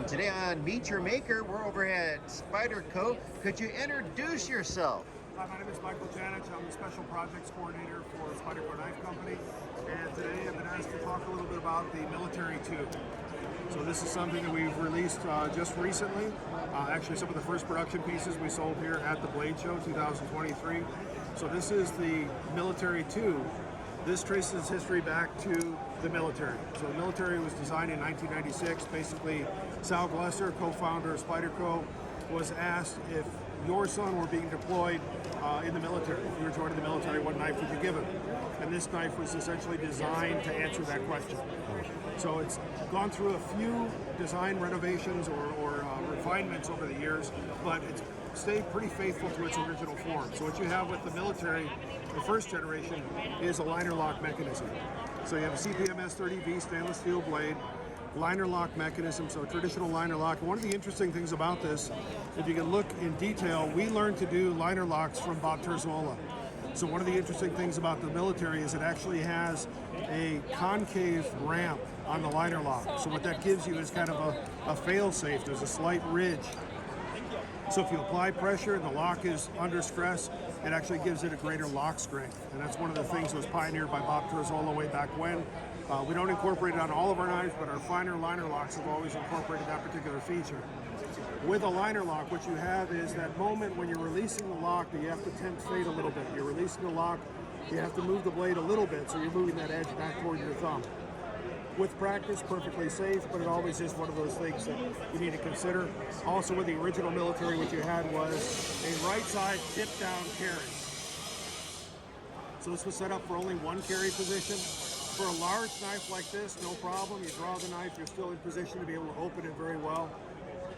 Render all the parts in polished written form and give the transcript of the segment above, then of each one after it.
And today on Meet Your Maker, we're over at Spyderco. Could you introduce yourself? Hi, my name is Michael Janich. I'm the Special Projects Coordinator for Spyderco Knife Company. And today I've been asked to talk a little bit about the military tube. So this is something that we've released just recently. Actually, some of the first production pieces we sold here at the Blade Show 2023. So this is the military tube. This traces history back to the military. So the military was designed in 1996. Basically, Sal Glesser, co-founder of Spyderco, was asked if your son were being deployed in the military, if you were joining the military, what knife would you give him? And this knife was essentially designed to answer that question. So it's gone through a few design renovations or refinements over the years, but it's stayed pretty faithful to its original form. So what you have with the military, the first generation, is a LinerLock mechanism. So you have a CPM S30V stainless steel blade, LinerLock mechanism, so a traditional LinerLock. One of the interesting things about this, if you can look in detail, we learned to do LinerLocks from Bob Terzola. So one of the interesting things about the military is it actually has a concave ramp on the LinerLock. So what that gives you is kind of a fail-safe. There's a slight ridge. So if you apply pressure and the lock is under stress, it actually gives it a greater lock strength. And that's one of the things that was pioneered by Bob Terzola way back when. We don't incorporate it on all of our knives, but our finer LinerLocks have always incorporated that particular feature. With a LinerLock, what you have is that moment when you're releasing the lock that you have to tempt fate a little bit. You're releasing the lock, you have to move the blade a little bit, so you're moving that edge back toward your thumb. With practice, perfectly safe, but it always is one of those things that you need to consider. Also with the original military, what you had was a right side tip down carry. So this was set up for only one carry position. For a large knife like this, no problem. You draw the knife, you're still in position to be able to open it very well.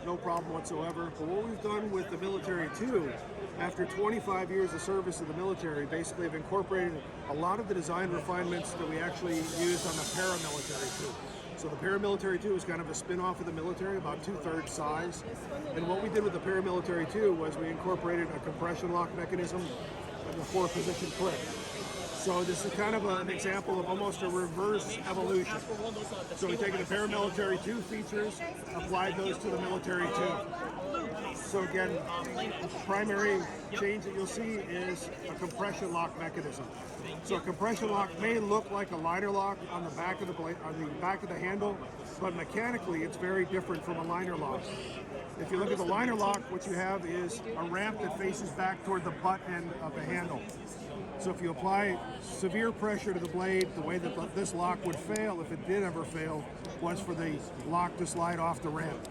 No problem whatsoever. But what we've done with the military too, after 25 years of service in the military, basically have incorporated a lot of the design refinements that we actually used on the paramilitary too. So the paramilitary too is kind of a spin-off of the military, about 2/3 size. And what we did with the paramilitary too was we incorporated a compression lock mechanism and a 4-position clip. So this is kind of an example of almost a reverse evolution. So we've taken the paramilitary 2 features, applied those to the military 2. So again, the primary change that you'll see is a compression lock mechanism. So a compression lock may look like a LinerLock on the back of the blade, on the back of the handle, but mechanically it's very different from a LinerLock. If you look at the LinerLock, what you have is a ramp that faces back toward the butt end of the handle. So if you apply severe pressure to the blade, the way that this lock would fail, if it did ever fail, was for the lock to slide off the ramp.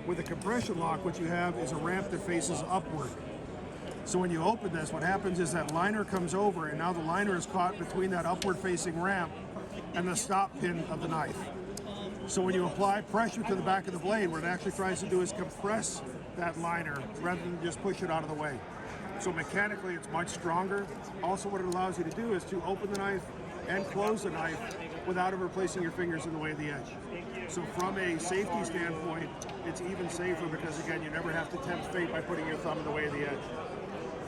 With a compression lock, what you have is a ramp that faces upward. So when you open this, what happens is that liner comes over, and now the liner is caught between that upward facing ramp and the stop pin of the knife. So when you apply pressure to the back of the blade, what it actually tries to do is compress that liner rather than just push it out of the way. So mechanically, it's much stronger. Also, what it allows you to do is to open the knife and close the knife without ever placing your fingers in the way of the edge. So from a safety standpoint, it's even safer because, again, you never have to tempt fate by putting your thumb in the way of the edge.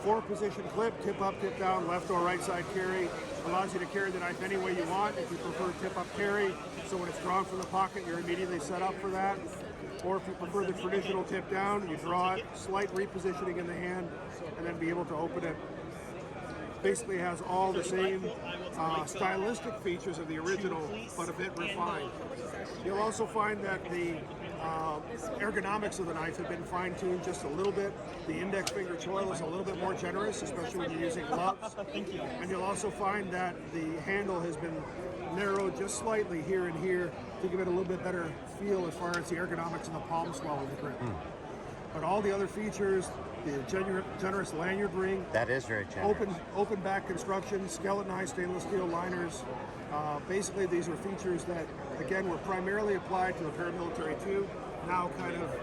4-position clip, tip up, tip down, left or right side carry. Allows you to carry the knife any way you want. If you prefer tip up carry, so when it's drawn from the pocket, you're immediately set up for that. Or if you prefer the traditional tip down, you draw it, slight repositioning in the hand, and then be able to open it. Basically has all the same stylistic features of the original, but a bit refined. You'll also find that the ergonomics of the knife have been fine-tuned just a little bit. The index finger choil is a little bit more generous, especially when you're using gloves. And you'll also find that the handle has been narrowed just slightly here and here to give it a little bit better feel as far as the ergonomics and the palm swell of the grip. But all the other features, the generous lanyard ring. That is very generous. Open back construction, skeletonized stainless steel liners. Basically, these are features that, again, were primarily applied to the paramilitary too. Now kind of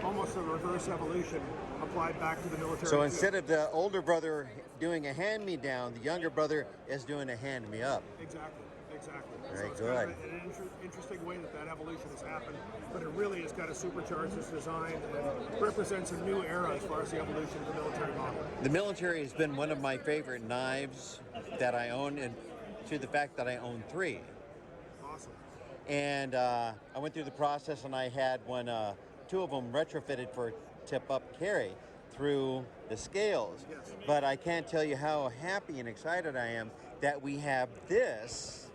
almost a reverse evolution applied back to the military. So instead of the older brother doing a hand-me-down, the younger brother is doing a hand-me-up. Exactly. Very it's good. Kind of an interesting way that evolution has happened, but it really has got to supercharge this design and represents a new era as far as the evolution of the military model. The military has been one of my favorite knives that I own, and to the fact that I own 3. Awesome. And I went through the process, and I had one two of them retrofitted for tip-up carry through the scales. Yes. But I can't tell you how happy and excited I am that we have this,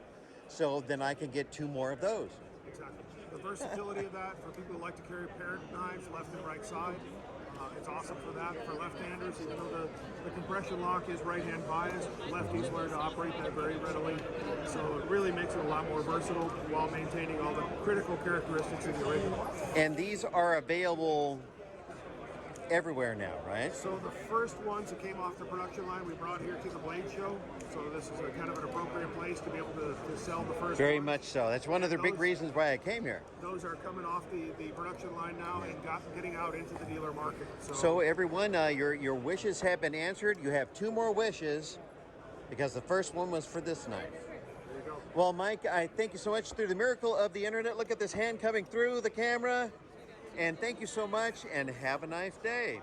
so then I can get two more of those. Exactly. The versatility of that for people who like to carry paired knives, left and right side. It's awesome for that. For left-handers, even though the compression lock is right-hand biased, lefties learn to operate that very readily. So it really makes it a lot more versatile while maintaining all the critical characteristics of the original. And these are available everywhere now, right? So the first ones that came off the production line we brought here to the Blade Show. So this is a kind of an appropriate place to be able to sell the first Very ones. much so. That's one of the big reasons why I came here. Those are coming off the production line now and getting out into the dealer market. So everyone, your wishes have been answered. You have two more wishes because the first one was for this knife. There you go. Well, Mike, I thank you so much through the miracle of the internet. Look at this hand coming through the camera. And thank you so much and have a nice day.